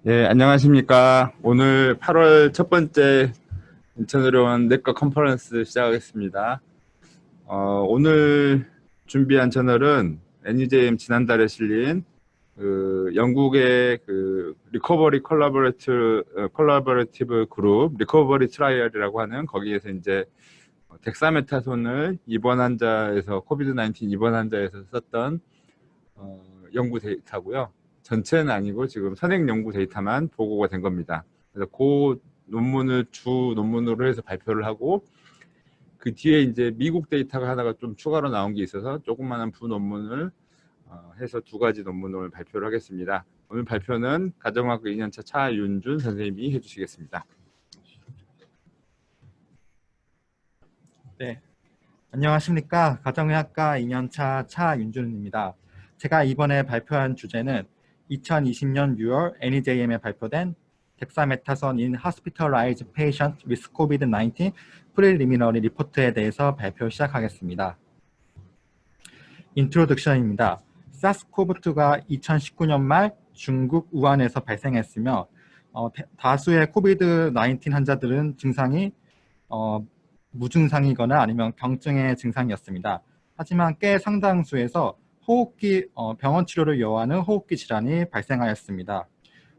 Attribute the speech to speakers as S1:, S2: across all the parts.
S1: 예, 안녕하십니까. 오늘 8월 첫 번째 인천의료원 내과 컨퍼런스 시작하겠습니다. 오늘 준비한 저널은 NEJM 지난달에 실린 영국의 리커버리 콜라보레티브 그룹 리커버리 트라이얼이라고 하는 거기에서 이제 덱사메타손을 입원 환자에서 코비드-19 입원 환자에서 썼던 연구 데이터고요. 전체는 아니고 지금 선행 연구 데이터만 보고가 된 겁니다. 그래서 그 논문을 주 논문으로 해서 발표를 하고 그 뒤에 이제 미국 데이터가 하나가 좀 추가로 나온 게 있어서 조그마한 부논문을 해서 두 가지 논문을 발표를 하겠습니다. 오늘 발표는 가정의학과 2년차 차윤준 선생님이 해주시겠습니다.
S2: 네, 안녕하십니까. 가정의학과 2년차 차윤준입니다. 제가 이번에 발표한 주제는 2020년 6월 NEJM에 발표된 덱사메타손 in hospitalized patients with COVID-19 preliminary report에 대해서 발표 시작하겠습니다. 인트로덕션입니다. 사스코브2가 2019년 말 중국 우한에서 발생했으며 다수의 코비드-19 환자들은 증상이 무증상이거나 아니면 경증의 증상이었습니다. 하지만 꽤 상당수에서 호흡기 병원 치료를 요하는 호흡기 질환이 발생하였습니다.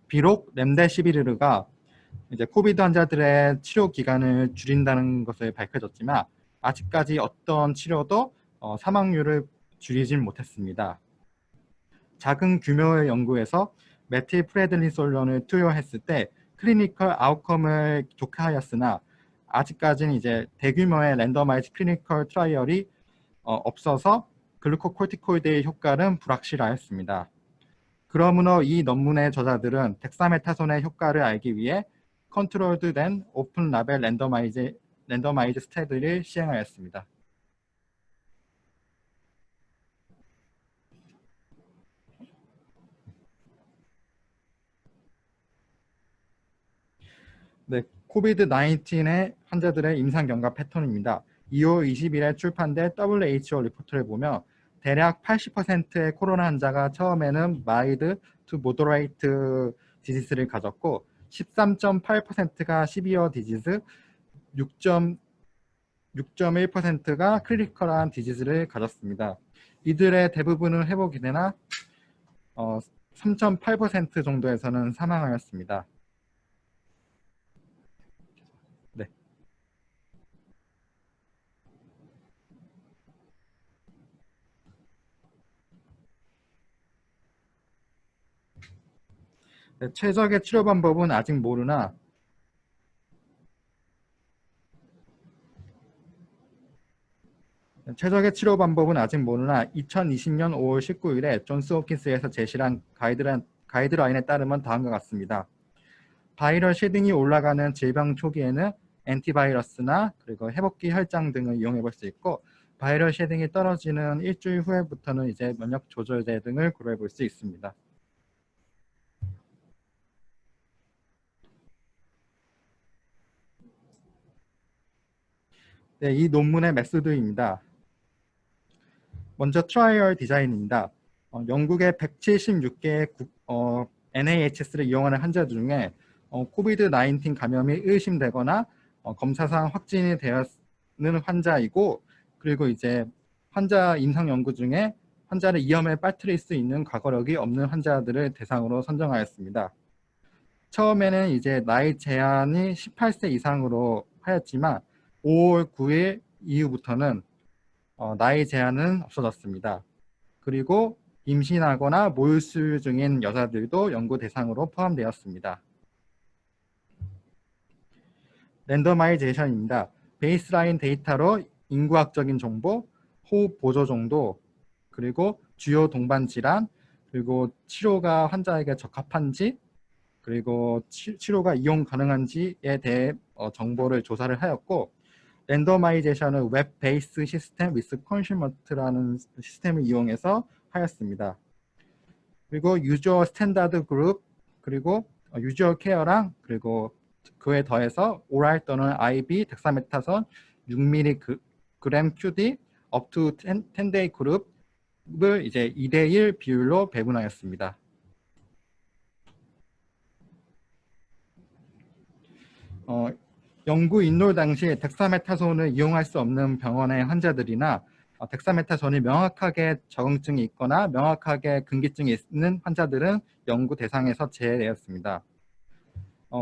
S2: 비록 렘데시비르가 이제 코비드 환자들의 치료 기간을 줄인다는 것을 밝혀졌지만 아직까지 어떤 치료도 사망률을 줄이진 못했습니다. 작은 규모의 연구에서 메틸프레드니솔론을 투여했을 때 클리니컬 아웃컴을 좋게 하였으나 아직까지는 이제 대규모의 랜더마이즈 클리니컬 트라이얼이 없어서 글루코코티코이드의 효과는 불확실하였습니다. 그러므로 이 논문의 저자들은 덱사메타손의 효과를 알기 위해 컨트롤드된 오픈 라벨 랜더마이즈 스터디를 시행하였습니다. 네, 코비드-19의 환자들의 임상 경과 패턴입니다. 2월 20일에 출판된 WHO 리포트를 보면 대략 80%의 코로나 환자가 처음에는 마이드 투 모더레이트 디지스를 가졌고 13.8%가 시비어 디지스, 6.1%가 크리티컬한 디지스를 가졌습니다. 이들의 대부분은 회복이 되나 3.8% 정도에서는 사망하였습니다. 네. 네, 최적의 치료 방법은 아직 모르나 최적의 치료 방법은 아직 모르나 2020년 5월 19일에 존스 홉킨스에서 제시한 가이드라인에 따르면 다음과 같습니다. 바이럴 시딩이 올라가는 질병 초기에는 엔티바이러스나 그리고 회복기 혈장 등을 이용해 볼 수 있고 바이럴 시딩이 떨어지는 일주일 후에부터는 이제 면역 조절제 등을 고려해 볼 수 있습니다. 네, 이 논문의 메소드입니다. 먼저 트라이얼 디자인입니다. 영국의 176개의 NAHS를 이용하는 환자 중에 코비드-19 감염이 의심되거나 검사상 확진이 되었는 환자이고 그리고 이제 환자 임상 연구 중에 환자를 위험에 빠뜨릴 수 있는 과거력이 없는 환자들을 대상으로 선정하였습니다. 처음에는 이제 나이 제한이 18세 이상으로 하였지만 5월 9일 이후부터는 나이 제한은 없어졌습니다. 그리고 임신하거나 모유수유 중인 여자들도 연구 대상으로 포함되었습니다. 랜더마이제이션입니다. 베이스라인 데이터로 인구학적인 정보, 호흡 보조 정도, 그리고 주요 동반 질환, 그리고 치료가 환자에게 적합한지, 그리고 치료가 이용 가능한지에 대해 정보를 조사를 하였고 랜더마이제이션은 웹 베이스 시스템 위스 컨슈머트라는 시스템을 이용해서 하였습니다. 그리고 유저 스탠다드 그룹, 그리고 유저 케어랑 그리고 그에 더해서 오랄 또는 IV 덱사메타손 6mg QD up to 10day 그룹을 이제 2대1 비율로 배분하였습니다. 어, 연구 인롤 당시 덱사메타손을 이용할 수 없는 병원의 환자들이나 덱사메타손이 명확하게 적응증이 있거나 명확하게 금기증이 있는 환자들은 연구 대상에서 제외되었습니다.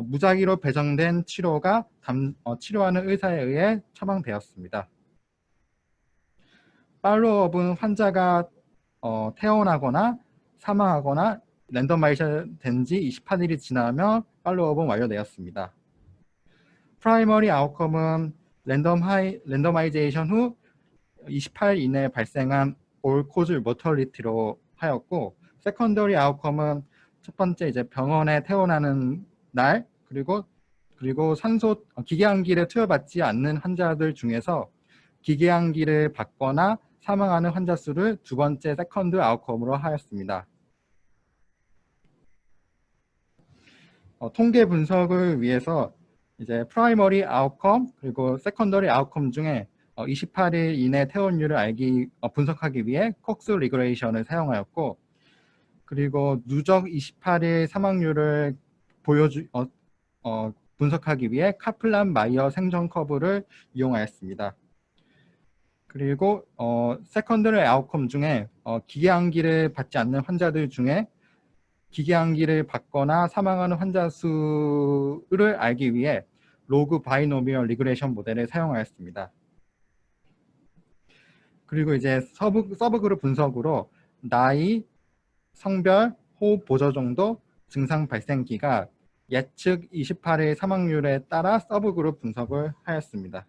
S2: 무작위로 배정된 치료가 치료하는 의사에 의해 처방되었습니다. 팔로우업은 환자가 퇴원하거나 사망하거나 랜더마이저 된 지 28일이 지나면 팔로우업은 완료되었습니다. 프라이머리 아웃컴은 랜더마이제이션 후 28일 이내에 발생한 올 코즈 모털리티로 하였고, 세컨더리 아웃컴은 첫 번째 이제 병원에 퇴원하는 날, 그리고 기계항기를 투여받지 않는 환자들 중에서 기계항기를 받거나 사망하는 환자 수를 두 번째 세컨드 아웃컴으로 하였습니다. 통계 분석을 위해서 이제 프라이머리 아웃컴 그리고 세컨더리 아웃컴 중에 28일 이내 퇴원율을 분석하기 위해 콕스 리그레이션을 사용하였고, 그리고 누적 28일 사망률을 분석하기 위해 카플란 마이어 생존 커브를 이용하였습니다. 그리고 세컨더리 아웃컴 중에 기계항기를 받지 않는 환자들 중에 기계항기를 받거나 사망하는 환자 수를 알기 위해 로그 바이노미얼 리그레이션 모델을 사용하였습니다. 그리고 이제 서브그룹 분석으로 나이, 성별, 호흡 보조 정도, 증상 발생 기간, 예측 28일 사망률에 따라 서브그룹 분석을 하였습니다.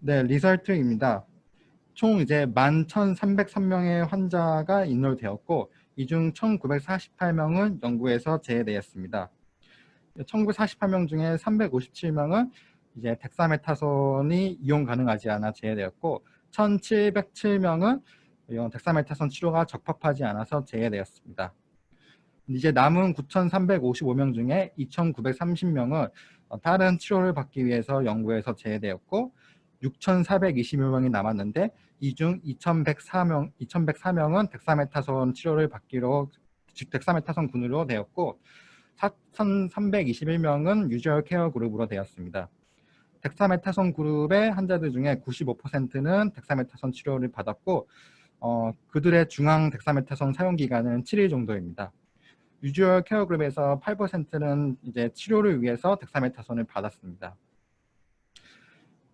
S2: 네, 리설트입니다. 총 이제 11,303명의 환자가 인롤되었고, 이 중 1,948명은 연구에서 제외되었습니다. 1,948명 중에 357명은 이제 덱사메타손이 이용 가능하지 않아 제외되었고, 1,707명은 덱사메타손 치료가 적합하지 않아서 제외되었습니다. 이제 남은 9,355명 중에 2,930명은 다른 치료를 받기 위해서 연구에서 제외되었고, 6,420명이 남았는데 이 중 2,104명은 덱사메타손 치료를 받기로 덱사메타손 군으로 되었고, 4,321명은 유주얼 케어 그룹으로 되었습니다. 덱사메타손 그룹의 환자들 중에 95%는 덱사메타손 치료를 받았고, 그들의 중앙 덱사메타손 사용 기간은 7일 정도입니다. 유주얼 케어 그룹에서 8%는 이제 치료를 위해서 덱사메타손을 받았습니다.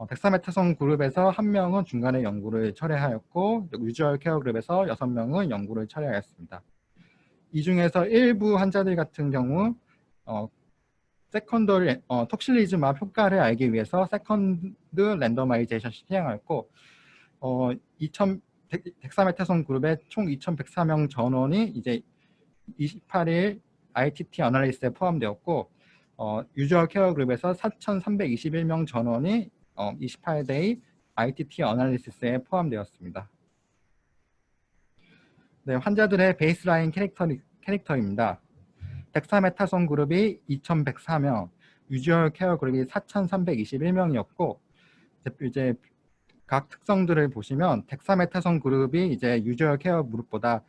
S2: 덱사메타손 그룹에서 1명은 중간에 연구를 철회하였고, 유주얼 케어 그룹에서 6명은 연구를 철회하였습니다. 이 중에서 일부 환자들 같은 경우 세컨더리 톡실리즈맙 효과를 알기 위해서 세컨드 랜더마이제이션 시행하였고, 덱사메타손 그룹의 총 2,104명 전원이 이제 28일 ITT 어널리시스에 포함되었고, 유주얼 케어 그룹에서 4,321명 전원이 28데이 ITT 어널리시스에 포함되었습니다. 네, 환자들의 베이스라인 캐릭터입니다. 덱사메타손 그룹이 2,104명, 유주얼 케어 그룹이 4,321명이었고, 이제 각 특성들을 보시면 덱사메타손 그룹이 이제 유주얼 케어 그룹보다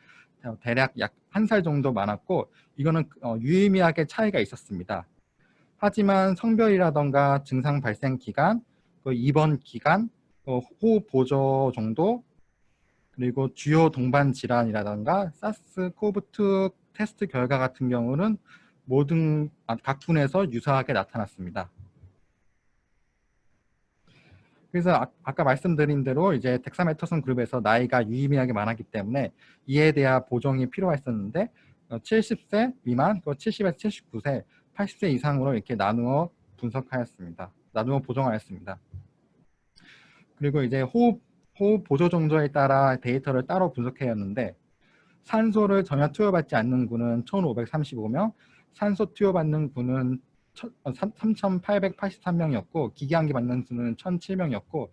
S2: 대략 약 1살 정도 많았고, 이거는 유의미하게 차이가 있었습니다. 하지만 성별이라던가 증상 발생 기간, 입원 기간, 호흡 보조 정도, 그리고 주요 동반 질환이라던가 사스코브2 테스트 결과 같은 경우는 모든 각 분에서 유사하게 나타났습니다. 그래서 아까 말씀드린 대로 이제 덱사메타손 그룹에서 나이가 유의미하게 많았기 때문에 이에 대한 보정이 필요했었는데 70세 미만, 70에서 79세, 80세 이상으로 이렇게 나누어 분석하였습니다. 나누어 보정하였습니다. 그리고 이제 호흡 보조 정도에 따라 데이터를 따로 분석해였는데, 산소를 전혀 투여받지 않는 군은 1,535명, 산소 투여받는 군은 3,883명이었고, 기계항기 받는 수는 1,007명이었고,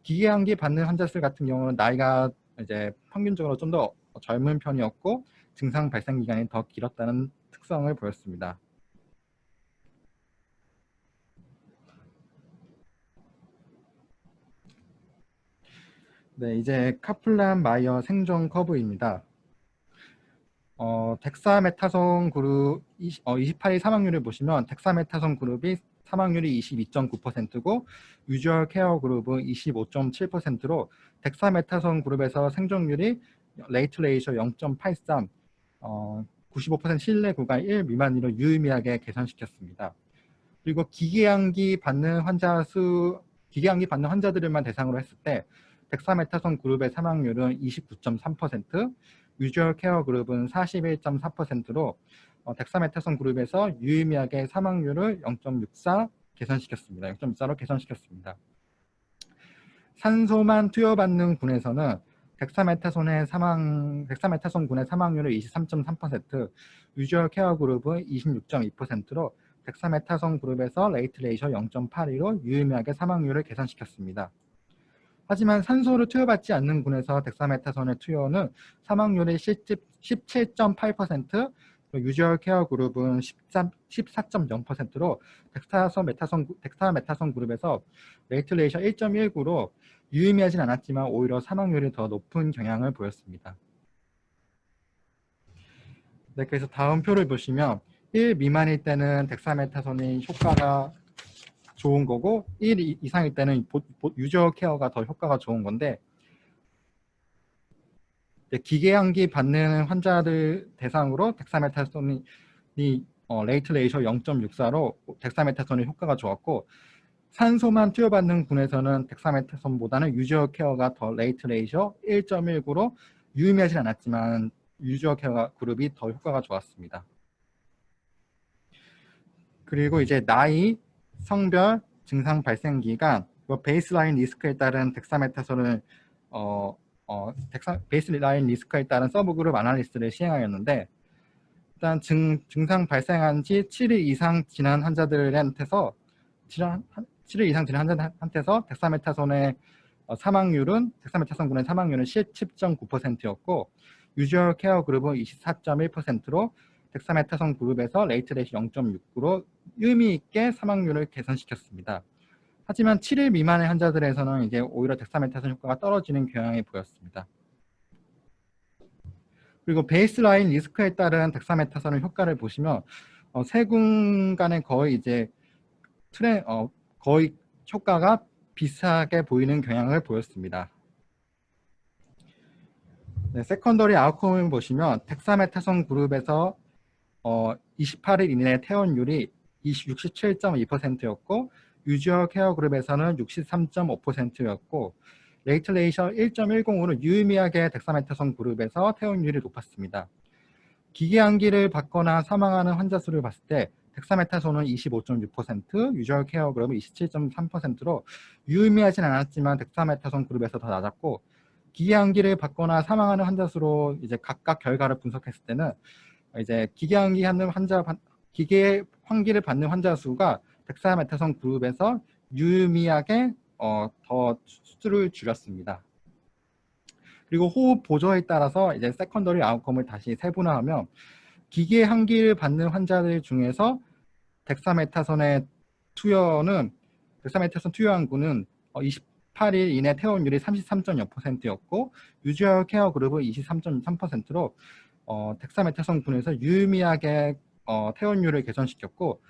S2: 기계항기 받는 환자 수 같은 경우는 나이가 이제 평균적으로 좀 더 젊은 편이었고, 증상 발생 기간이 더 길었다는 특성을 보였습니다. 네, 이제 카플란 마이어 생존 커브입니다. 덱사메타손 그룹 28일 사망률을 보시면 덱사메타손 그룹이 사망률이 22.9%고 유주얼 케어 그룹은 25.7%로 덱사메타손 그룹에서 생존율이 레이트 레이셔 0.83, 95% 신뢰 구간 1 미만으로 유의미하게 개선시켰습니다. 그리고 기계양기 받는 환자들만 대상으로 했을 때 덱사메타손 그룹의 사망률은 29.3%, 유주얼 케어 그룹은 41.4%로 덱사메타손 그룹에서 유의미하게 사망률을 0.64로 개선시켰습니다. 산소만 투여받는 군에서는 덱사메타손 군의 사망률은 23.3%, 유주얼 케어 그룹은 26.2%로 덱사메타손 그룹에서 레이트 레이셔 0.82로 유의미하게 사망률을 개선시켰습니다. 하지만 산소를 투여받지 않는 군에서 덱사메타손의 투여는 사망률이 17.8%, 유주얼 케어 그룹은 14.0%로 덱사메타손 그룹에서 레이트 레이셔 1.19로 유의미하진 않았지만 오히려 사망률이 더 높은 경향을 보였습니다. 네, 그래서 다음 표를 보시면 1 미만일 때는 덱사메타손의 효과가 좋은 거고 1 이상일 때는 유저 케어가 더 효과가 좋은 건데, 기계양기 받는 환자들 대상으로 덱사메타손이 레이트 레이셔 0.64로 덱사메타손의 효과가 좋았고, 산소만 투여받는 군에서는 덱사메타손보다는 유저 케어가 더 레이트 레이셔 1.19로 유의미하진 않았지만 유저 케어 그룹이 더 효과가 좋았습니다. 그리고 이제 나이, 성별, 증상 발생 기간, 베이스라인 리스크에 따른 덱사메타손을 베이스라인 리스크에 따른 서브그룹 아날리시스를 시행하였는데, 일단 증상 발생한 지 7일 이상 지난 환자들한테서 덱사메타손의 덱사메타손군의 사망률은 10.9%였고 유주얼 케어 그룹은 24.1%로 덱사메타손 그룹에서 레이트 레이시 0.69로 의미 있게 사망률을 개선시켰습니다. 하지만 7일 미만의 환자들에서는 이제 오히려 덱사메타손 효과가 떨어지는 경향이 보였습니다. 그리고 베이스라인 리스크에 따른 덱사메타손의 효과를 보시면 세 군간에 거의 거의 효과가 비슷하게 보이는 경향을 보였습니다. 네, 세컨더리 아웃컴을 보시면 덱사메타손 그룹에서 28일 이내 퇴원율이 67.2%였고 유주얼 케어 그룹에서는 63.5%였고 레이트 레이셔 1.10으로 유의미하게 덱사메타손 그룹에서 퇴원율이 높았습니다. 기계암기를 받거나 사망하는 환자 수를 봤을 때 덱사메타손은 25.6%, 유주얼 케어 그룹은 27.3%로 유의미하진 않았지만 덱사메타손 그룹에서 더 낮았고, 기계암기를 받거나 사망하는 환자 수로 이제 각각 결과를 분석했을 때는 이제 기계 환기를 받는 환자 수가 덱사메타손 그룹에서 유의미하게 더 수를 줄였습니다. 그리고 호흡 보조에 따라서 이제 세컨더리 아웃컴을 다시 세분화하면 기계 환기를 받는 환자들 중에서 덱사메타손 투여한 군은 28일 이내 퇴원율이 33.0%였고 유주얼 케어 그룹은 23.3%로 덱사메타손 군에서 유의미하게 퇴원율을 개선시켰고,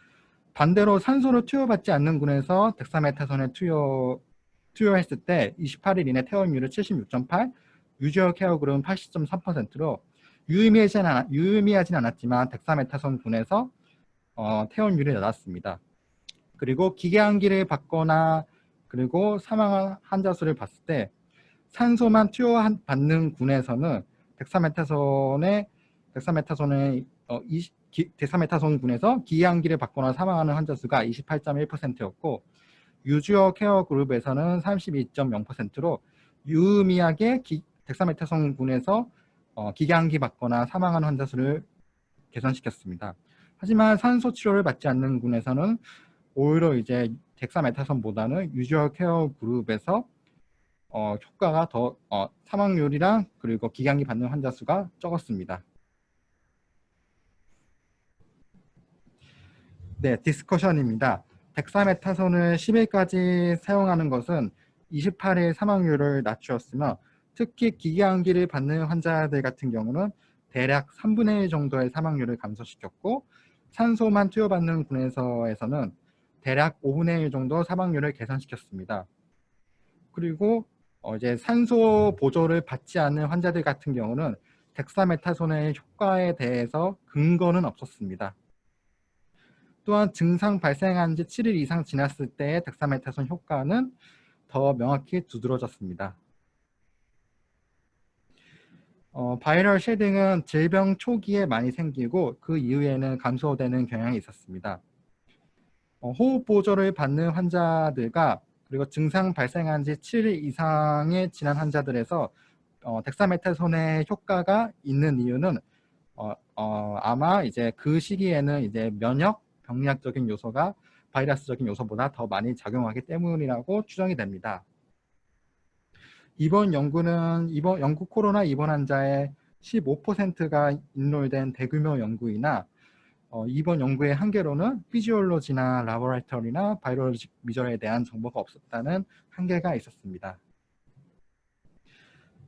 S2: 반대로 산소를 투여받지 않는 군에서 덱사메타손을 투여했을 때 28일 이내 퇴원율은 76.8, 유주얼 케어 그룹은 80.3%로 유의미하진 않았지만 덱사메타손 군에서 퇴원율이 낮았습니다. 그리고 기계암기를 받거나 그리고 사망한 환자 수를 봤을 때 산소만 투여받는 군에서는 덱사메타손 군에서 기계암기를 받거나 사망하는 환자 수가 28.1%였고 유주얼 케어 그룹에서는 32.0%로 유의미하게 덱사메타손 군에서 기계암기 받거나 사망하는 환자 수를 개선시켰습니다. 하지만 산소 치료를 받지 않는 군에서는 오히려 이제 덱사메타손보다는 유주얼 케어 그룹에서 효과가 더 사망률이랑 그리고 기계암기 받는 환자 수가 적었습니다. 네, 디스커션입니다. 덱사메타손을 10일까지 사용하는 것은 28일 사망률을 낮추었으며 특히 기계암기를 받는 환자들 같은 경우는 대략 3분의 1 정도의 사망률을 감소시켰고, 산소만 투여받는 군에서에서는 대략 5분의 1 정도 사망률을 개선시켰습니다. 그리고 이제 산소 보조를 받지 않는 환자들 같은 경우는 덱사메타손의 효과에 대해서 근거는 없었습니다. 또한 증상 발생한 지 7일 이상 지났을 때의 덱사메타손 효과는 더 명확히 두드러졌습니다. 바이럴 쉐딩은 질병 초기에 많이 생기고 그 이후에는 감소되는 경향이 있었습니다. 호흡 보조를 받는 환자들과 그리고 증상 발생한 지 7일 이상의 지난 환자들에서 덱사메타손의 효과가 있는 이유는 아마 이제 그 시기에는 이제 면역 병리학적인 요소가 바이러스적인 요소보다 더 많이 작용하기 때문이라고 추정이 됩니다. 이번 연구는 영국 코로나 입원 환자의 15%가 인롤된 대규모 연구이나 이번 연구의 한계로는 피지올로지나 라보레토리나 바이올로직 미저에 대한 정보가 없었다는 한계가 있었습니다.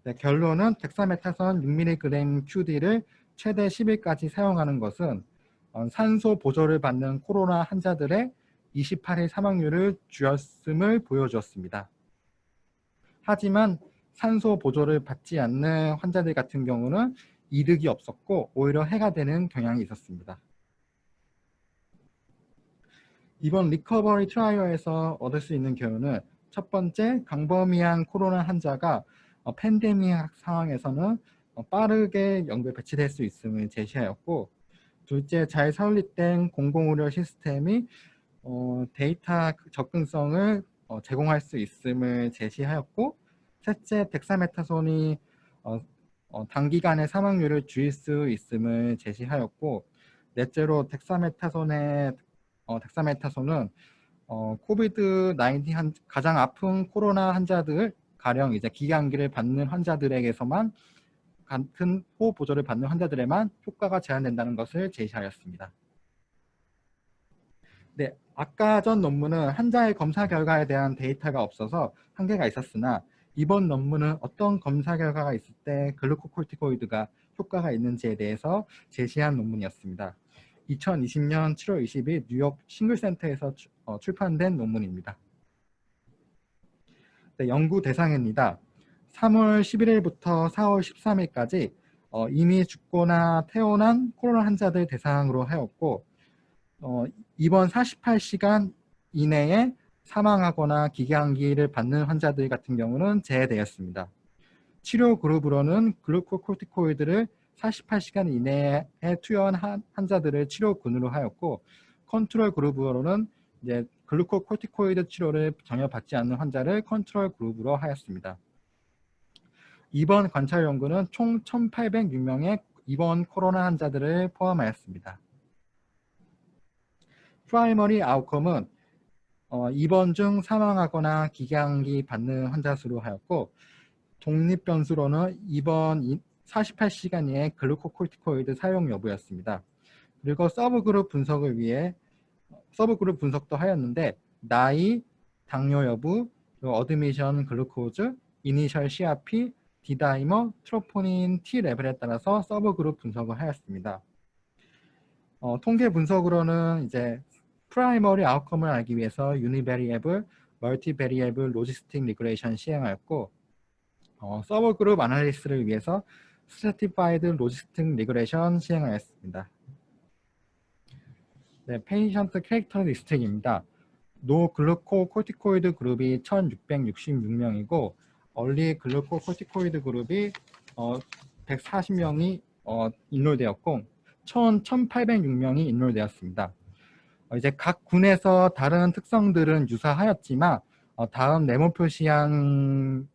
S2: 네, 결론은 덱사메타손 6mg QD를 최대 10일까지 사용하는 것은 산소 보조를 받는 코로나 환자들의 28일 사망률을 줄였음을 보여주었습니다. 하지만 산소 보조를 받지 않는 환자들 같은 경우는 이득이 없었고 오히려 해가 되는 경향이 있었습니다. 이번 리커버리 트라이얼에서 얻을 수 있는 교훈은 첫 번째, 광범위한 코로나 환자가 팬데믹 상황에서는 빠르게 연구에 배치될 수 있음을 제시하였고, 둘째, 잘 설립된 공공의료 시스템이 데이터 접근성을 제공할 수 있음을 제시하였고, 셋째, 덱사메타손이 단기간에 사망률을 줄일 수 있음을 제시하였고, 넷째로 덱사메타손은 코비드-19 가장 아픈 코로나 환자들, 가령 이제 기계암기를 받는 환자들에게서만 같은 호흡 보조를 받는 환자들에만 효과가 제한된다는 것을 제시하였습니다. 네, 아까 전 논문은 환자의 검사 결과에 대한 데이터가 없어서 한계가 있었으나 이번 논문은 어떤 검사 결과가 있을 때 글루코콜티코이드가 효과가 있는지에 대해서 제시한 논문이었습니다. 2020년 7월 20일 뉴욕 싱글센터에서 출판된 논문입니다. 네, 연구 대상입니다. 3월 11일부터 4월 13일까지 이미 죽거나 퇴원한 코로나 환자들 대상으로 하였고, 이번 48시간 이내에 사망하거나 기계암기를 받는 환자들 같은 경우는 제외되었습니다. 치료 그룹으로는 글루코콜티코이드를 48시간 이내에 투여한 환자들을 치료군으로 하였고, 컨트롤 그룹으로는 이제 글루코콜티코이드 치료를 전혀 받지 않는 환자를 컨트롤 그룹으로 하였습니다. 이번 관찰 연구는 총 1,806명의 입원 코로나 환자들을 포함하였습니다. 프라이머리 아웃컴은 입원 중 사망하거나 기계암기 받는 환자 수로 하였고, 독립 변수로는 입원 48시간 이내 글루코콜티코이드 사용 여부였습니다. 그리고 서브그룹 분석도 하였는데, 나이, 당뇨 여부, 어드미션 글루코즈, 이니셜 CRP, 디다이머, 트로포닌 T 레벨에 따라서 서브그룹 분석을 하였습니다. 통계 분석으로는 이제 프라이머리 아웃컴을 알기 위해서 유니베리에블, 멀티베리에블 로지스틱 리그레이션 시행하였고, 서브그룹 아날리시스를 위해서 스트래티파이드 로지스틱 리그레이션 시행하였습니다. 네, 페이션트 캐릭터리스틱입니다. 노 글루코콜티코이드 그룹이 1,666명이고 얼리 글루코콜티코이드 그룹이 140명이 인롤되었고 총 1,806명이 인롤되었습니다. 이제 각 군에서 다른 특성들은 유사하였지만 다음 네모 표시한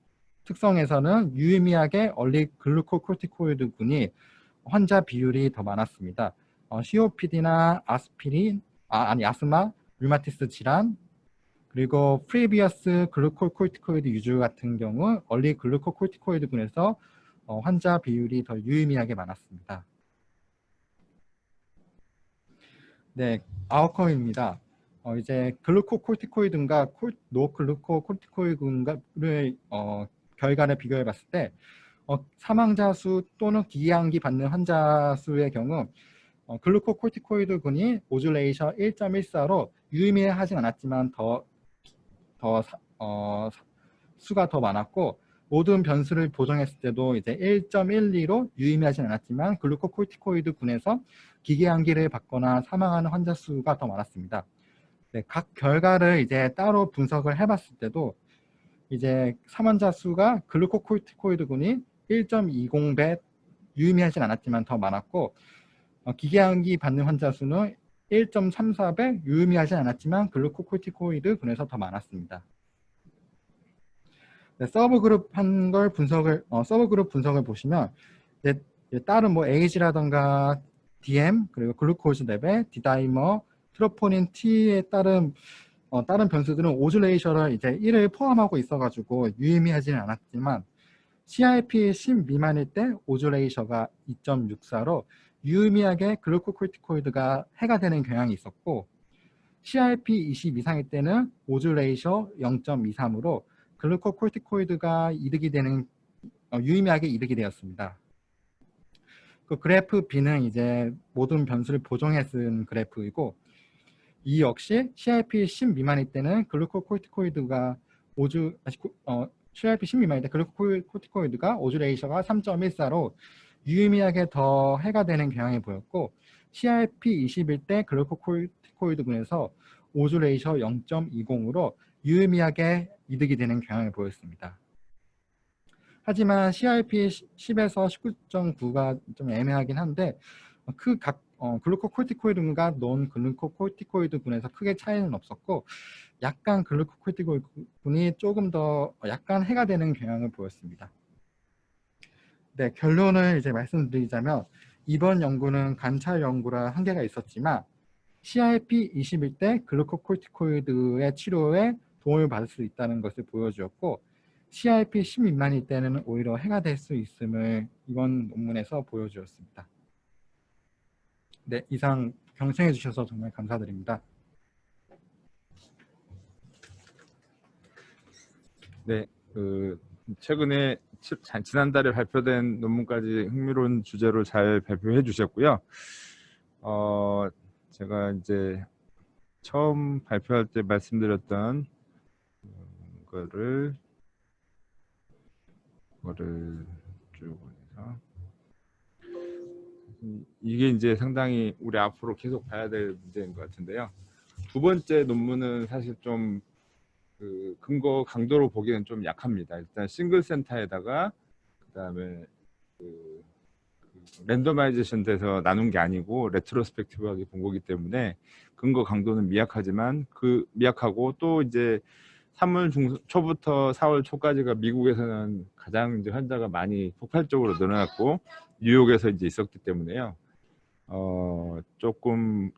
S2: 특성에서는 유의미하게 얼리 글루코콜티코이드 군이 환자 비율이 더 많았습니다. COPD나 아스마, 류마티스 질환, 그리고 프리비어스 글루코콜티코이드 유저 같은 경우 얼리 글루코콜티코이드 군에서 환자 비율이 더 유의미하게 많았습니다. 네, 아웃컴입니다. 이제 글루코콜티코이드인가 노 글루코콜티코이드인가를 결과를 비교해 봤을 때 사망자 수 또는 기계암기 받는 환자 수의 경우 글루코코티코이드군이 오듈레이셔 1.14로 유의미하진 않았지만 수가 더 많았고, 모든 변수를 보정했을 때도 이제 1.12로 유의미하진 않았지만 글루코코티코이드군에서 기계암기를 받거나 사망하는 환자 수가 더 많았습니다. 네, 각 결과를 이제 따로 분석을 해봤을 때도 이제 사망자 수가 글루코코티코이드군이 1.20배 유의미하진 않았지만 더 많았고, 기계암기 받는 환자 수는 1.34배 유의미하진 않았지만 글루코코티코이드군에서 더 많았습니다. 네, 서브그룹 분석을 보시면 이제 다른 뭐 에이지라던가 DM 그리고 글루코즈 레벨, 디다이머, 트로포닌 T에 따른 다른 변수들은 오듈레이셔를 이제 1을 포함하고 있어가지고 유의미하지는 않았지만 CRP 10 미만일 때 오듈레이셔가 2.64로 유의미하게 글루코코티코이드가 해가 되는 경향이 있었고, CRP 20 이상일 때는 오듈레이셔 0.23으로 글루코코티코이드가 유의미하게 이득이 되었습니다. 그 그래프 B는 이제 모든 변수를 보정해 쓴 그래프이고, 이 역시 CRP 10 미만일 때는 글루코코티코이드가 CRP 10 미만일 때 글루코코티코이드가 오듈레이셔가 3.14로 유의미하게 더 해가 되는 경향이 보였고, CRP 20일 때 글루코코티코이드군에서 오듈레이셔 0.20으로 유의미하게 이득이 되는 경향을 보였습니다. 하지만 CRP 10에서 19.9가 좀 애매하긴 한데 글루코코티코이드군과 논 글루코코티코이드군에서 크게 차이는 없었고, 약간 글루코코티코이드군이 조금 더 약간 해가 되는 경향을 보였습니다. 네, 결론을 이제 말씀드리자면 이번 연구는 관찰 연구라 한계가 있었지만 CRP 20일 때 글루코코티코이드의 치료에 도움을 받을 수 있다는 것을 보여주었고, CRP 10 미만일 때는 오히려 해가 될 수 있음을 이번 논문에서 보여주었습니다. 네, 이상 경청해 주셔서 정말 감사드립니다.
S1: 네, 최근에 지난달에 발표된 논문까지 흥미로운 주제로 잘 발표해 주셨고요. 제가 이제 처음 발표할 때 말씀드렸던 거를 쭉 해서 이게 이제 상당히 우리 앞으로 계속 봐야 될 문제인 것 같은데요. 두 번째 논문은 사실 좀 그 근거 강도로 보기에는 좀 약합니다. 일단 싱글 센터에다가 그다음에 그 랜더마이제이션 돼서 나눈 게 아니고 레트로스펙티브하게 본 거기 때문에 근거 강도는 미약하지만 미약하고, 또 이제 3월 초부터 4월 초까지가 미국에서는 가장 이제 환자가 많이 폭발적으로 늘어났고 뉴욕에서 이제 있었기 때문에요. 조금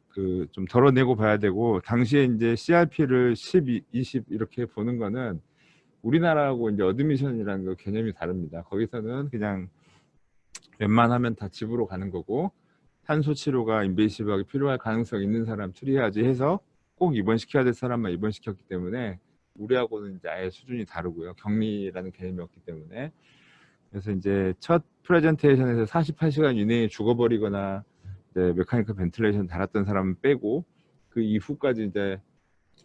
S1: 좀 덜어내고 봐야 되고, 당시에 이제 CRP를 10, 20 이렇게 보는 거는 우리나라하고 이제 어드미션이라는 거 개념이 다릅니다. 거기서는 그냥 웬만하면 다 집으로 가는 거고, 탄소 치료가 인베이시브하게 필요할 가능성 있는 사람 처리해야지 해서 꼭 입원시켜야 될 사람만 입원시켰기 때문에 우리하고는 이제 아예 수준이 다르고요. 격리라는 개념이 없기 때문에. 그래서 이제 첫 프레젠테이션에서 48시간 이내에 죽어버리거나 이제 메카니컬 벤틸레이션 달았던 사람은 빼고 그 이후까지 이제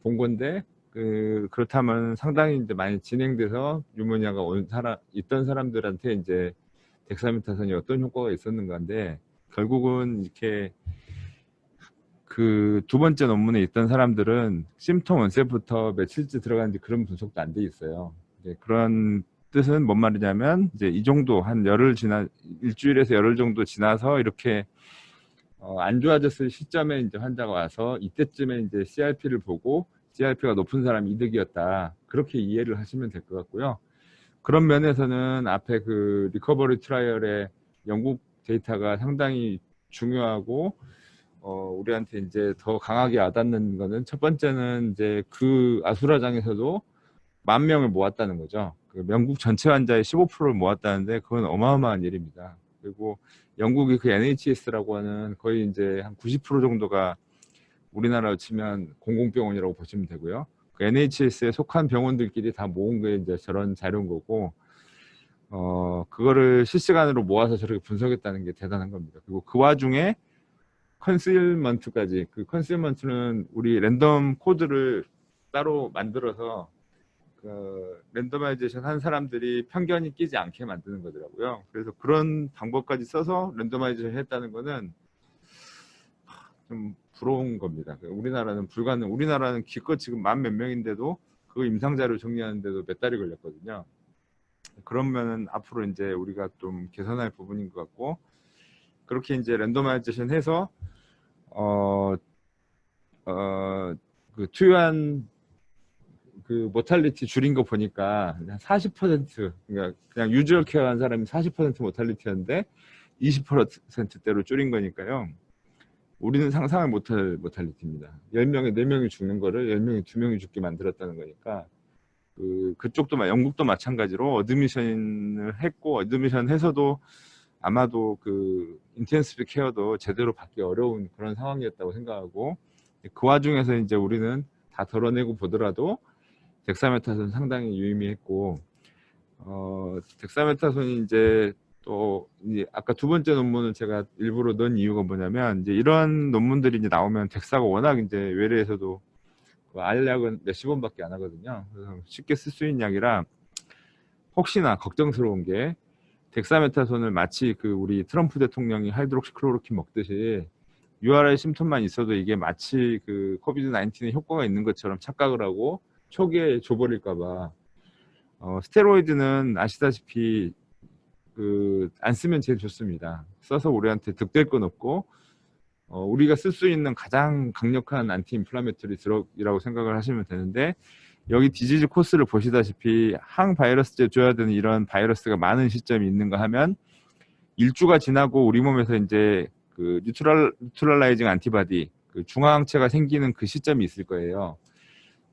S1: 본 건데, 그렇다면 상당히 이제 많이 진행돼서 뉴모니아가 있던 사람들한테 이제 덱사메타손이 어떤 효과가 있었는가인데, 결국은 이렇게 그 두 번째 논문에 있던 사람들은 심통 온셋부터 며칠째 들어가는지 그런 분석도 안 돼 있어요. 그런 뜻은 뭔 말이냐면 이제 이 정도 한 일주일에서 열흘 정도 지나서 이렇게 안 좋아졌을 시점에 이제 환자가 와서 이때쯤에 이제 CRP를 보고 CRP가 높은 사람이 이득이었다, 그렇게 이해를 하시면 될 것 같고요. 그런 면에서는 앞에 그 리커버리 트라이얼의 영국 데이터가 상당히 중요하고 우리한테 이제 더 강하게 와닿는 거는, 첫 번째는 이제 그 아수라장에서도 10,000명을 모았다는 거죠. 그 영국 전체 환자의 15%를 모았다는데 그건 어마어마한 일입니다. 그리고 영국이 그 NHS라고 하는 거의 이제 한 90% 정도가 우리나라로 치면 공공병원이라고 보시면 되고요. 그 NHS에 속한 병원들끼리 다 모은 게 이제 저런 자료인 거고, 그거를 실시간으로 모아서 저렇게 분석했다는 게 대단한 겁니다. 그리고 그 와중에 컨실먼트까지, 그 컨실먼트는 우리 랜덤 코드를 따로 만들어서 그 랜더마이제이션 한 사람들이 편견이 끼지 않게 만드는 거더라고요. 그래서 그런 방법까지 써서 랜더마이제이션 했다는 거는 좀 부러운 겁니다. 우리나라는 불가능. 우리나라는 기껏 지금 만 몇 명인데도 그 임상자료 정리하는데도 몇 달이 걸렸거든요. 그러면은 앞으로 이제 우리가 좀 개선할 부분인 것 같고, 그렇게 이제 랜더마이제이션 해서 그 투여한 그 모탈리티 줄인 거 보니까 40%, 그러니까 그냥 유주얼 케어한 사람이 40% 모탈리티였는데 20%대로 줄인 거니까요. 우리는 상상을 못할 모탈리티입니다. 10명에 4명이 죽는 거를 10명에 2명이 죽게 만들었다는 거니까, 그쪽도 영국도 마찬가지로 어드미션을 했고, 어드미션 해서도 아마도 그 인텐시브 케어도 제대로 받기 어려운 그런 상황이었다고 생각하고, 그 와중에서 이제 우리는 다 덜어내고 보더라도 덱사메타손 상당히 유의미했고, 덱사메타손이 이제 또 이제 아까 두 번째 논문을 제가 일부러 넣은 이유가 뭐냐면, 이제 이런 논문들이 이제 나오면 덱사가 워낙 이제 외래에서도 그 알약은 몇십 원밖에 안 하거든요. 그래서 쉽게 쓸 수 있는 약이라 혹시나 걱정스러운 게, 덱사메타손을 마치 그 우리 트럼프 대통령이 하이드록시클로로킨 먹듯이 URI 심텀만 있어도 이게 마치 그 코비드 19에 효과가 있는 것처럼 착각을 하고 초기에 줘버릴까봐, 스테로이드는 아시다시피 안 쓰면 제일 좋습니다. 써서 우리한테 득될 건 없고, 우리가 쓸 수 있는 가장 강력한 안티 인플라메토리 드럭이라고 생각을 하시면 되는데, 여기 디지즈 코스를 보시다시피 항바이러스제 줘야 되는 이런 바이러스가 많은 시점이 있는가 하면, 일주가 지나고 우리 몸에서 이제 그 뉴트럴라이징 안티바디, 그 중화항체가 생기는 그 시점이 있을 거예요.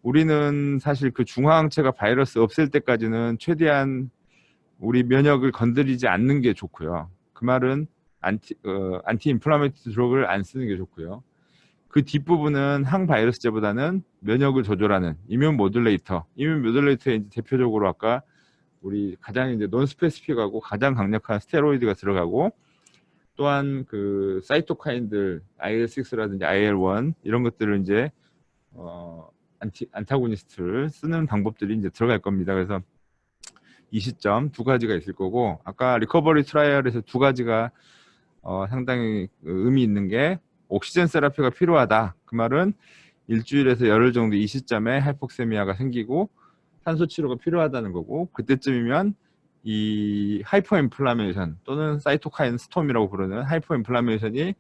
S1: 우리는 사실 그 중화항체가 바이러스 없앨 때까지는 최대한 우리 면역을 건드리지 않는 게 좋고요. 그 말은 안티 인플라메이터리 드럭을 안 쓰는 게 좋고요. 그 뒷부분은 항바이러스제보다는 면역을 조절하는 이뮨 모듈레이터에 이제 대표적으로 아까 우리 가장 이제 논스페시픽하고 가장 강력한 스테로이드가 들어가고, 또한 그 사이토카인들 IL6라든지 IL1 이런 것들을 이제 안타고니스트를 쓰는 방법들이 이제 들어갈 겁니다. 그래서 이 시점 두 가지가 있을 거고, 아까 리커버리 트라이얼에서 두 가지가 상당히 의미 있는 게, 옥시젠 세라피가 필요하다. 그 말은 일주일에서 열흘 정도 이 시점에 하이폭세미아가 생기고 산소 치료가 필요하다는 거고, 그때쯤이면 이 하이퍼 인플라메이션 또는 사이토카인 스톰이라고 부르는 하이퍼 인플라메이션이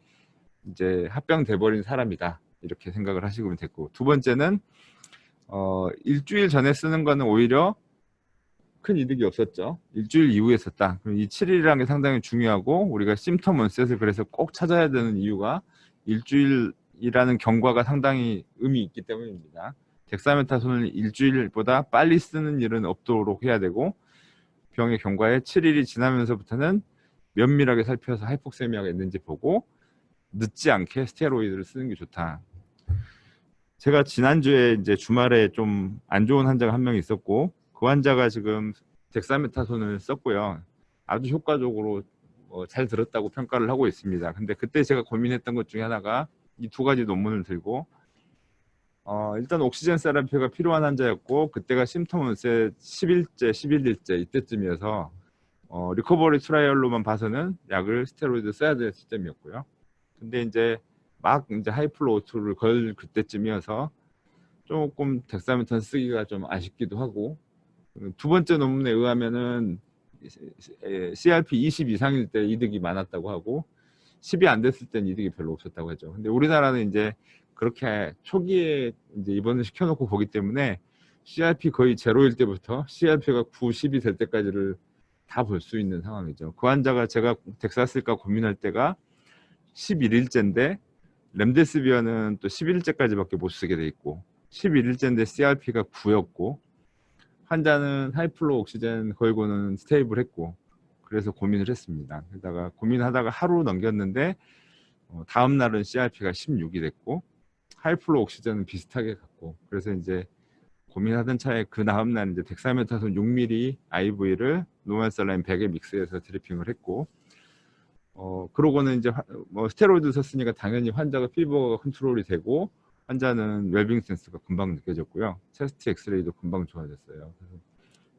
S1: 이제 합병돼 버린 사람이다, 이렇게 생각을 하시면 됐고, 두 번째는 일주일 전에 쓰는 거는 오히려 큰 이득이 없었죠. 일주일 이후에 썼다. 그럼 이 7일이라는 게 상당히 중요하고, 우리가 심텀 온셋을 그래서 꼭 찾아야 되는 이유가 일주일이라는 경과가 상당히 의미 있기 때문입니다. 덱사메타손을 일주일보다 빨리 쓰는 일은 없도록 해야 되고, 병의 경과에 7일이 지나면서부터는 면밀하게 살펴서 하이폭세미아가 있는지 보고 늦지 않게 스테로이드를 쓰는 게 좋다. 제가 지난주에 이제 주말에 좀 안 좋은 환자가 한 명 있었고, 그 환자가 지금 덱사메타손을 썼고요. 아주 효과적으로 잘 들었다고 평가를 하고 있습니다. 근데 그때 제가 고민했던 것 중에 하나가 이 두 가지 논문을 들고, 일단 옥시젠 세라피가 필요한 환자였고, 그때가 심텀 온셋 10일째, 11일째 이때쯤이어서 리커버리 트라이얼로만 봐서는 약을 스테로이드 써야 될 시점이었고요. 근데 이제 막 이제 하이플로 O2를 걸 그때쯤이어서 조금 덱사메탄 쓰기가 좀 아쉽기도 하고, 두 번째 논문에 의하면은 CRP 20 이상일 때 이득이 많았다고 하고, 10이 안 됐을 땐 이득이 별로 없었다고 하죠. 근데 우리나라는 이제 그렇게 초기에 이제 입원을 시켜놓고 보기 때문에 CRP 거의 제로일 때부터 CRP가 9, 10이 될 때까지를 다 볼 수 있는 상황이죠. 그 환자가 제가 덱사 쓸까 고민할 때가 11일째인데 렘데시비어는 또 11일째까지밖에 못 쓰게 돼 있고, 11일째인데 CRP가 9였고, 환자는 하이플로 옥시젠 걸고는 스테이블했고, 그래서 고민을 했습니다. 게다가 고민하다가 하루 넘겼는데 다음 날은 CRP가 16이 됐고 하이플로 옥시젠은 비슷하게 갔고, 그래서 이제 고민하던 차에 그 다음 날 이제 덱사메타손 6ml IV를 노멀살라인 100에 믹스해서 드리핑을 했고, 그러고는 이제 뭐 스테로이드 썼으니까 당연히 환자가 피버가 컨트롤이 되고 환자는 웰빙 센스가 금방 느껴졌고요. 체스트 엑스레이도 금방 좋아졌어요. 그래서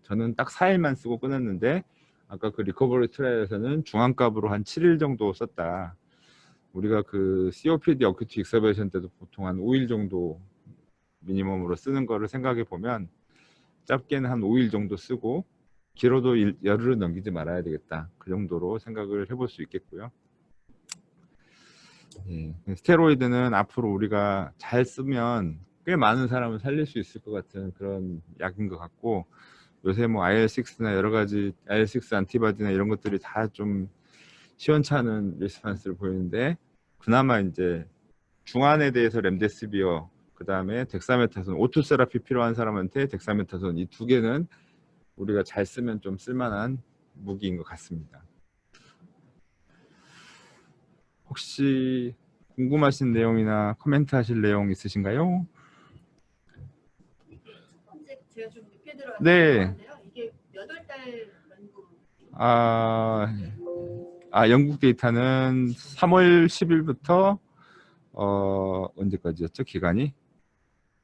S1: 저는 딱 4일만 쓰고 끊었는데 아까 그 리커버리 트라이에서는 중앙값으로 한 7일 정도 썼다. 우리가 그 COPD 어큐트 익서베이션 때도 보통 한 5일 정도 미니멈으로 쓰는 거를 생각해 보면 짧게는 한 5일 정도 쓰고 길어도 열흘은 넘기지 말아야 되겠다. 그 정도로 생각을 해볼 수 있겠고요. 예, 스테로이드는 앞으로 우리가 잘 쓰면 꽤 많은 사람을 살릴 수 있을 것 같은 그런 약인 것 같고, 요새 뭐 IL-6나 여러 가지 IL-6 안티바디나 이런 것들이 다 좀 시원찮은 리스판스를 보이는데, 그나마 이제 중환에 대해서 렘데시비어, 그 다음에 덱사메타손, 오투 세라피 필요한 사람한테 덱사메타손, 이 두 개는 우리가 잘 쓰면 좀 쓸만한 무기인 것 같습니다. 혹시 궁금하신 내용이나 코멘트 하실 내용 있으신가요?
S3: 현재 제가 좀 늦게 들어왔는데요.
S1: 네.
S3: 이게 몇 월 달 연구?
S1: 영국 데이터는 3월 10일부터 언제까지였죠? 기간이?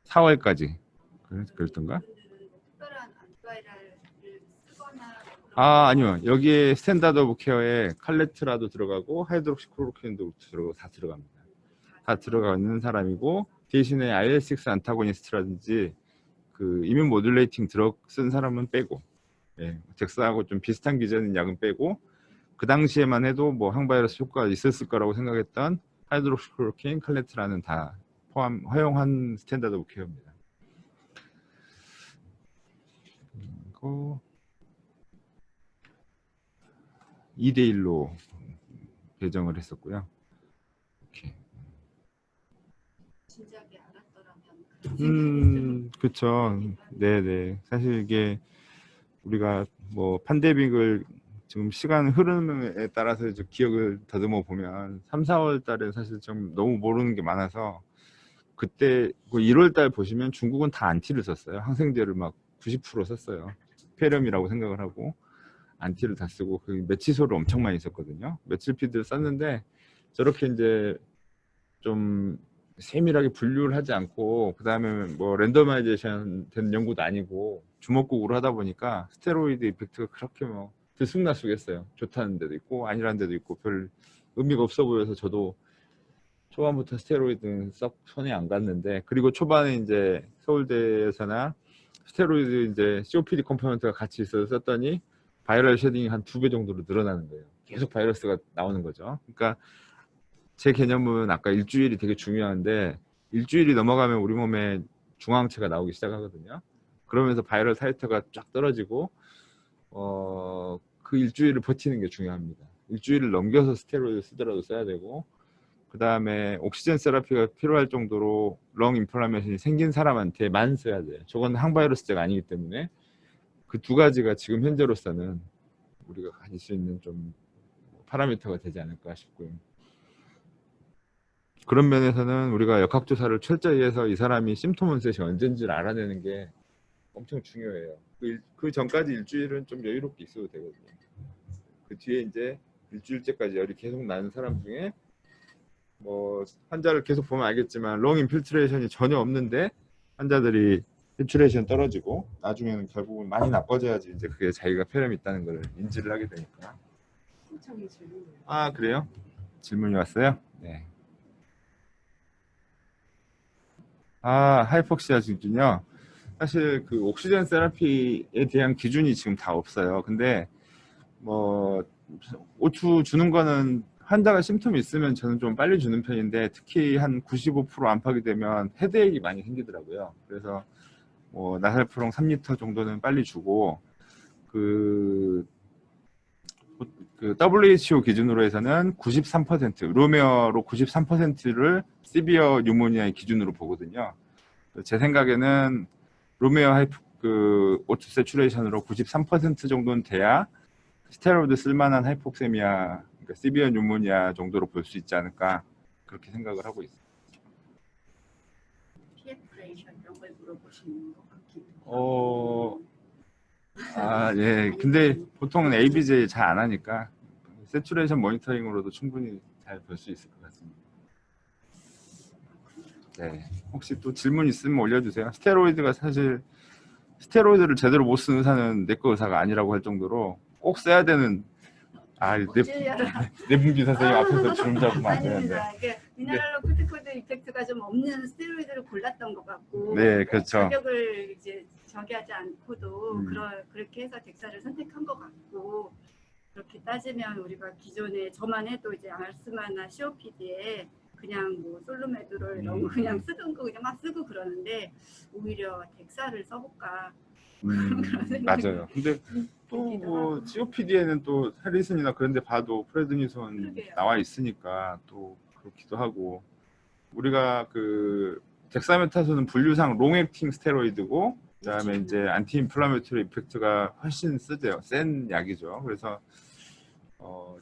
S1: 4월까지. 그랬던가?
S3: 특별한 안티바이럴을 쓰거나
S1: 아니요. 여기에 스탠다드 오브 케어에 칼레트라도 들어가고 하이드록시클로로퀸도 들어가고 다 들어갑니다. 다 들어가 있는 사람이고, 대신에 IL-6 안타고니스트라든지 그 이뮨 모듈레이팅 드럭 쓴 사람은 빼고, 예, 덱사하고 좀 비슷한 기전인 약은 빼고, 그 당시에만 해도 뭐 항바이러스 효과가 있었을 거라고 생각했던 하이드록시클로로퀸, 칼레트라는 다 허용한 스탠다드 오브 케어입니다. 그리고 2대1로 배정을 했었고요. 이렇게.
S3: 진작에 알았더라면
S1: 그쵸. 네네. 사실 이게 우리가 뭐 팬데믹을 지금 시간 흐름에 따라서 이제 기억을 더듬어 보면 3, 4월 달에 사실 좀 너무 모르는 게 많아서, 그때 1월 달 보시면 중국은 다 안티를 썼어요. 항생제를 막 90% 썼어요. 폐렴이라고 생각을 하고 안티를 다 쓰고, 그 메치소를 엄청 많이 썼거든요. 메칠피드를 썼는데 저렇게 이제 좀 세밀하게 분류를 하지 않고, 그 다음에 뭐 랜더마이제이션 된 연구도 아니고 주먹국으로 하다 보니까 스테로이드 이펙트가 그렇게 뭐 들쑥날쑥했어요. 좋다는 데도 있고 아니라는 데도 있고 별 의미가 없어 보여서 저도 초반부터 스테로이드는 썩 손에 안 갔는데, 그리고 초반에 이제 서울대에서나 스테로이드 이제 COPD 컴포넌트가 같이 있어서 썼더니 바이럴 쉐딩이 한 2배 정도로 늘어나는 거예요. 계속 바이러스가 나오는 거죠. 그러니까 제 개념은 아까 일주일이 되게 중요한데, 일주일이 넘어가면 우리 몸에 중화항체가 나오기 시작하거든요. 그러면서 바이럴 타이터가 쫙 떨어지고 그 일주일을 버티는 게 중요합니다. 일주일을 넘겨서 스테로이드 쓰더라도 써야 되고, 그 다음에 옥시젠 세라피가 필요할 정도로 렁 인플라메이션이 생긴 사람한테만 써야 돼요. 저건 항바이러스제가 아니기 때문에 그 두 가지가 지금 현재로서는 우리가 가질 수 있는 좀 파라미터가 되지 않을까 싶고요. 그런 면에서는 우리가 역학조사를 철저히 해서 이 사람이 심토 온셋이 언제인지를 알아내는 게 엄청 중요해요. 그 전까지 일주일은 좀 여유롭게 있어도 되거든요. 그 뒤에 이제 일주일째까지 열이 계속 나는 사람 중에 뭐 환자를 계속 보면 알겠지만 롱 인필트레이션이 전혀 없는데 환자들이 필트레이션 떨어지고 나중에는 결국은 많이 나빠져야지 이제 그게 자기가 폐렴이 있다는 걸 인지를 하게 되니까.
S3: 신청이 질문이에요.
S1: 그래요? 질문이 왔어요? 네. 하이폭시아 기준요. 사실 그 옥시젠 세라피에 대한 기준이 지금 다 없어요. 근데 뭐 O2 주는 거는 환자가 심텀이 있으면 저는 좀 빨리 주는 편인데, 특히 한 95% 안팎이 되면 헤드액이 많이 생기더라고요. 그래서 뭐 나살프롱 3리터 정도는 빨리 주고, 그 WHO 기준으로 해서는 93%, 로메어로 93%를 시비어 뉴모니아의 기준으로 보거든요. 제 생각에는 로메어 오투 세츄레이션으로 93% 정도는 돼야 스테로이드 쓸만한 하이폭세미아, 그러니까 시비어 뉴모니아 정도로 볼 수 있지 않을까, 그렇게 생각을 하고 있어요.
S3: PF 레이션 이런 걸 물어보시는 것 같기도
S1: 어, 아, 예. 근데 보통은 ABJ 잘 안 하니까 세츄레이션 모니터링으로도 충분히 잘 볼 수 있을 것 같습니다. 네. 혹시 또 질문 있으면 올려주세요. 스테로이드가 사실 스테로이드를 제대로 못 쓰는 의사는 내과 의사가 아니라고 할 정도로 꼭 써야 되는 내분비 선생님 앞에서 주름 잡으면 안 되는데.
S3: 아닙니다. 이게 미네랄로 코티코이드 이펙트가 좀 없는 스테로이드를 골랐던 것 같고
S1: 네, 그렇죠.
S3: 가격을 이제 저기하지 않고도 그렇게 해서 덱사를 선택한 것 같고 그렇게 따지면 우리가 기존에 저만 해도 이제 알스마나 COPD에 그냥 뭐 솔루메드를 너무 그냥 쓰던 거 그냥 막 쓰고 그러는데 오히려 덱사를 써볼까
S1: 맞아요. 근데 또 뭐 COPD에는 또 해리슨이나 그런 데 봐도 프레드니손
S3: 그러게요.
S1: 나와 있으니까 또 그렇기도 하고 우리가 그 덱사메타손은 분류상 롱액팅 스테로이드고 그다음에 이제 안티인플라메토리 이펙트가 훨씬 쓰대요. 센 약이죠. 그래서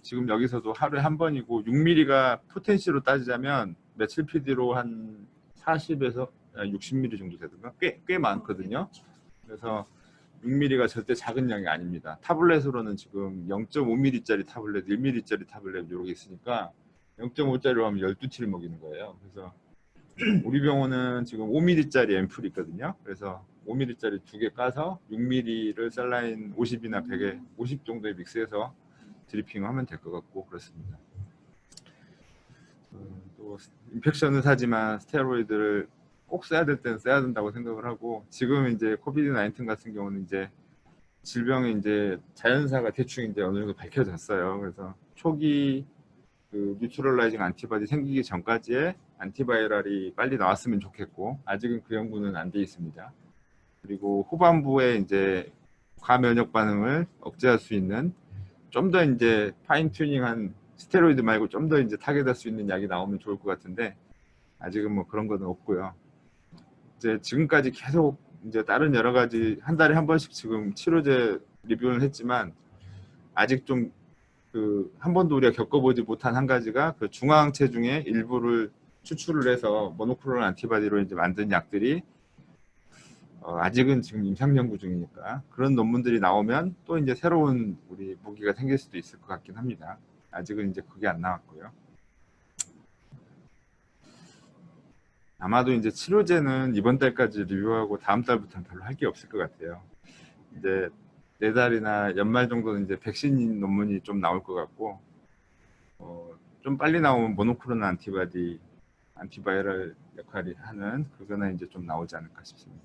S1: 지금 여기서도 하루에 한 번이고 6mm가 포텐시로 따지자면 메칠 PD로 한 40에서 60mm 정도 되던가 꽤 많거든요. 그래서 6mm가 절대 작은 양이 아닙니다. 타블렛으로는 지금 0.5mm짜리 타블렛, 1mm짜리 타블렛 이렇게 있으니까 0.5짜리로 하면 12티를 먹이는 거예요. 그래서 우리 병원은 지금 5mm짜리 앰플이 있거든요. 그래서 5mm짜리 2개 까서 6mm를 셀라인 50이나 100에 50 정도에 믹스해서 드리핑하면 될 것 같고 그렇습니다. 또 인펙션은 사지만 스테로이드를 꼭 써야 될 때는 써야 된다고 생각을 하고 지금 이제 코비드 19 같은 경우는 이제 질병의 이제 자연사가 대충 이제 어느 정도 밝혀졌어요. 그래서 초기 그 뉴트럴라이징 안티바디 생기기 전까지의 안티바이럴이 빨리 나왔으면 좋겠고 아직은 그 연구는 안 돼 있습니다. 그리고 후반부에 이제 과면역 반응을 억제할 수 있는 좀 더 이제 파인 튜닝한 스테로이드 말고 좀 더 이제 타겟할 수 있는 약이 나오면 좋을 것 같은데 아직은 뭐 그런 건 없고요. 이제 지금까지 계속 이제 다른 여러 가지 한 달에 한 번씩 지금 치료제 리뷰를 했지만 아직 좀 그 한 번도 우리가 겪어보지 못한 한 가지가 그 중화항 체중의 일부를 추출을 해서 모노클로널 안티바디로 이제 만든 약들이 아직은 지금 임상 연구 중이니까 그런 논문들이 나오면 또 이제 새로운 우리 무기가 생길 수도 있을 것 같긴 합니다. 아직은 이제 그게 안 나왔고요. 아마도 이제 치료제는 이번 달까지 리뷰하고 다음 달부터는 별로 할 게 없을 것 같아요. 이제 내달이나 연말 정도는 이제 백신 논문이 좀 나올 것 같고 좀 빨리 나오면 모노클로널 안티바이럴 역할이 하는 그거는 이제 좀 나오지 않을까 싶습니다.